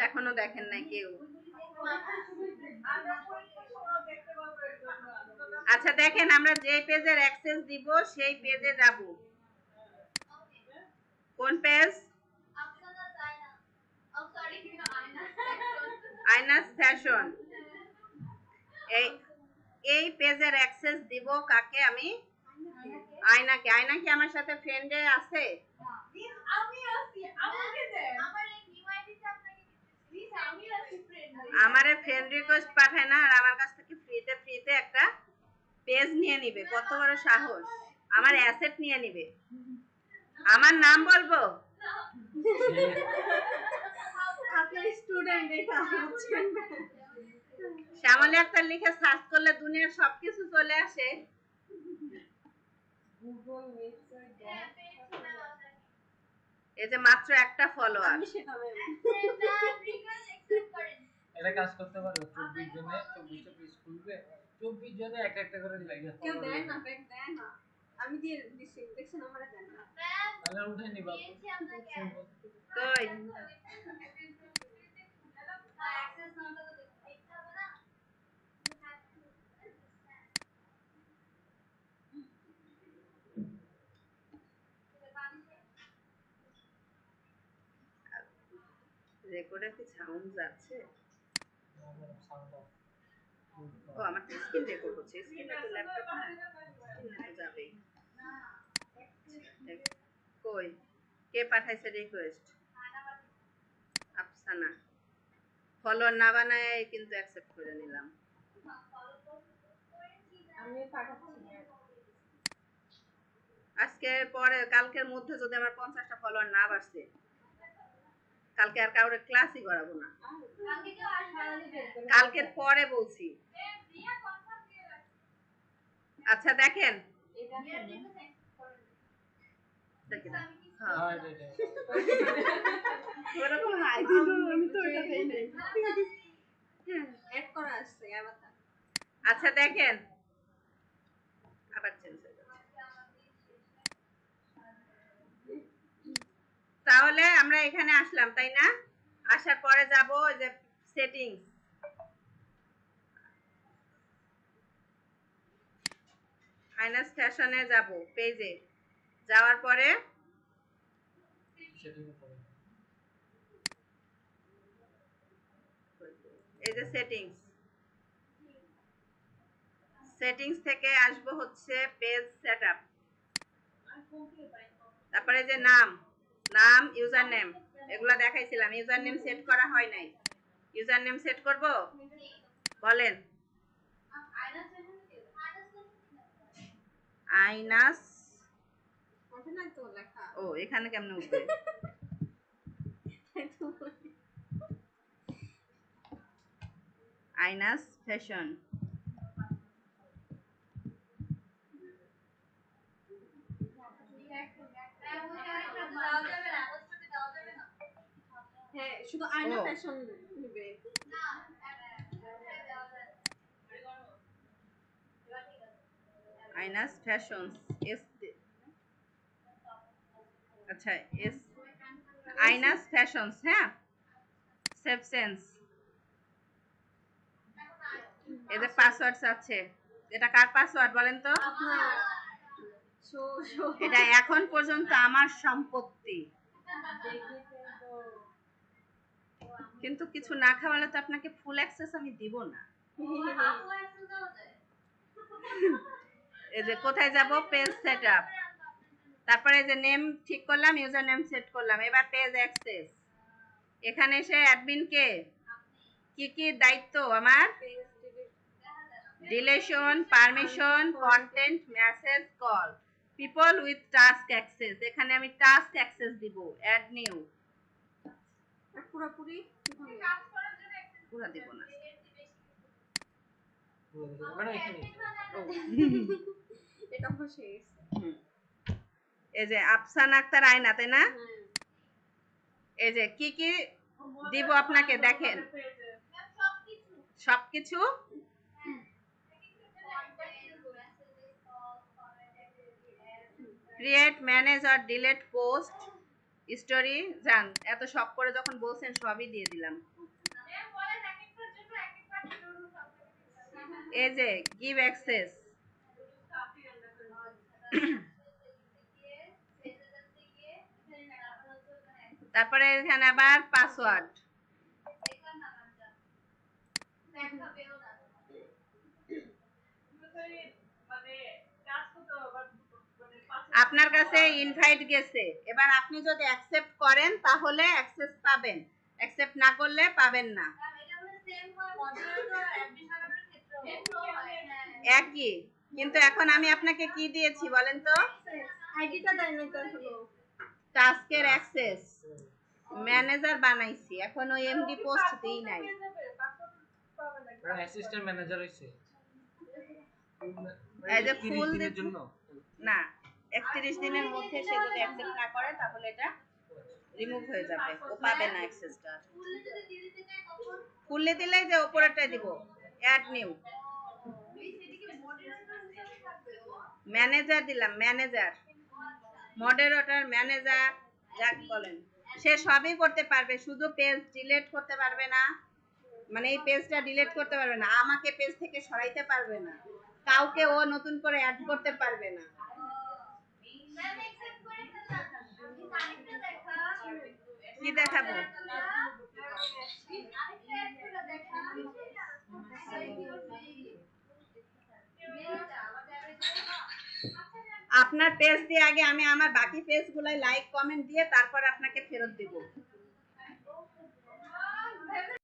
এখনো দেখেন নাই কেউ। আচ্ছা দেখেন, আমরা যে পেজের অ্যাক্সেস দিব সেই পেজে যাব। কোন পেজ? আইনাস ফ্যাশন। এই পেজের অ্যাক্সেস দিব কাকে? আমি আয়নাকে। আয়না কি আমার সাথে ফ্রেন্ডে আছে? আমি আছি। আমাকে দেন। আমারে ফ্রেন্ড রিকোয়েস্ট পাঠায় না, আর আমার কাছ থেকে ফ্রিতে একটা পেজ নিয়ে নিবে। কত বড় সাহস! আমার অ্যাসেট নিয়ে নিবে। আমার নাম বলবো? আপনার স্টুডেন্ট এটা বুঝছেন? শ্যামলী আক্তার লিখে সার্চ করলে দুনিয়ার সবকিছু চলে আসে। গুগল ওয়েবসাইট এই যে মাত্র একটা ফলোয়ার। আমি সেটা এটা কাজ করতে পারো। 24 জনে 24টা পেজ খুলবে, 24 জনে একটা করে লাগে। কেউ দেয় না, ব্যাগ দেয় না। আমি দিয়ে দিছি, দেখছেন আমারে দেন না। তাহলে উঠে নিবা। কই অ্যাক্সেস নাম্বার তো দেখতে হবে না। রেকর্ডে কি সাউন্ড যাচ্ছে? Sound of. ও আমার তো স্ক্রিন রেকর্ড হচ্ছে। স্ক্রিনে তো ল্যাপটপ না, স্ক্রিনে তো যাবেই। কই কে পাঠাইছে রিকোয়েস্ট? আফসানা। ফলোয়ার না বানায় কিন্তু অ্যাকসেপ্ট করে নিলাম। আমি পাঠাচ্ছি। আজকের পরে কালকের মধ্যে যদি আমার 50টা ফলোয়ার না বাড়ছে, কালকে আর কাউরে ক্লাসই করাবো না। কালকের পরে বলছি। আচ্ছা দেখেন, আচ্ছা দেখেন, আবার চেঞ্জ হয়ে যাচ্ছে। তাহলে আমরা এখানে আসলাম, তাই না? আসার পরে যাব ওই যে সেটিংস, আইনাস ফ্যাশনে যাব। পেজে যাওয়ার পরে এই যে সেটিংস, সেটিংস থেকে আসবো হচ্ছে পেজ সেটআপ। তারপরে যে নাম, ইউজার নেম, এগুলা দেখাইছিলাম। ইউজার নেম সেট করা হয় নাই। ইউজার নেম সেট করব, বলেন। আইনাস, ও এখানে কেমনে উঠবে? আইনাস ফ্যাশন। হ্যাঁ, শুধু আয়না ফ্যাশন নিবে। আইনাস ফ্যাশনস এস, আচ্ছা এস, আইনাস ফ্যাশনস। হ্যাঁ, সেভ সেন্স। এই যে পাসওয়ার্ড আছে, এটা কার পাসওয়ার্ড বলেন তো? এটা এখন পর্যন্ত আমার সম্পত্তি, কিন্তু কিছু না খাওয়ালে তো আপনাকে ফুল অ্যাক্সেস আমি দিব না। এই যে কোথায় যাব? Page setup. তারপরে এই যে নেম ঠিক করলাম, ইউজার নেম সেট করলাম। এবার পেজ অ্যাক্সেস। এখানে এসে অ্যাডমিন কে, কি কি দায়িত্ব আমার? Deletion, permission, content, message, call, people with task access. এখানে আমি টাস্ক অ্যাক্সেস দিব, অ্যাড নিউ। পুরোপুরি পুরো দিব না, এটা বসে গেছে। এই যে আফসানা আক্তার আয়না, তাই না? এই যে কি কি দিব আপনাকে দেখেন, সবকিছু। ক্রিয়েট, ম্যানেজ আর ডিলিট পোস্ট, স্টোরি। জান এত শখ করে যখন বলছেন সবই দিয়ে দিলাম। এই যে গিভ অ্যাক্সেস, তারপরে এখানে আবার পাসওয়ার্ড। আপনার কাছে ইনভাইট গেছে, এবার আপনি যদি অ্যাকসেপ্ট করেন তাহলে অ্যাক্সেস পাবেন, অ্যাকসেপ্ট না করলে পাবেন না। একই, কিন্তু এখন আমি আপনাকে কি দিয়েছি বলেন তো? আইডিটা দেয় না তো হলো টাস্কের অ্যাক্সেস ম্যানেজার বানাইছি, এখন ওই এমডি পোস্ট দিই নাই। অ্যাসিস্ট্যান্ট ম্যানেজার হইছে এই যে 30 ফুল দিনের জন্য। না, 31 দিনের মধ্যে সে যদি অ্যাকসেপ্ট না করে তাহলে এটা রিমুভ হয়ে যাবে, ও পাবে না অ্যাক্সেসটা। খুললে দিলেই যে উপরেরটা দিব, অ্যাড নিউ ম্যানেজার দিলাম, ম্যানেজার, মডারেটর, ম্যানেজার, যাক বলেন, সে সবই করতে পারবে, শুধু পেজ ডিলিট করতে পারবে না, মানে এই পেজটা ডিলিট করতে পারবে না, আমাকে পেজ থেকে সরাইতে পারবে না, কাউকে ও নতুন করে অ্যাড করতে পারবে না। কি দেখাবো? আপনার পেজ দিয়ে আগে আমি আমার বাকি পেজগুলাই লাইক কমেন্ট দিয়ে তারপর আপনাকে ফেরত দিব।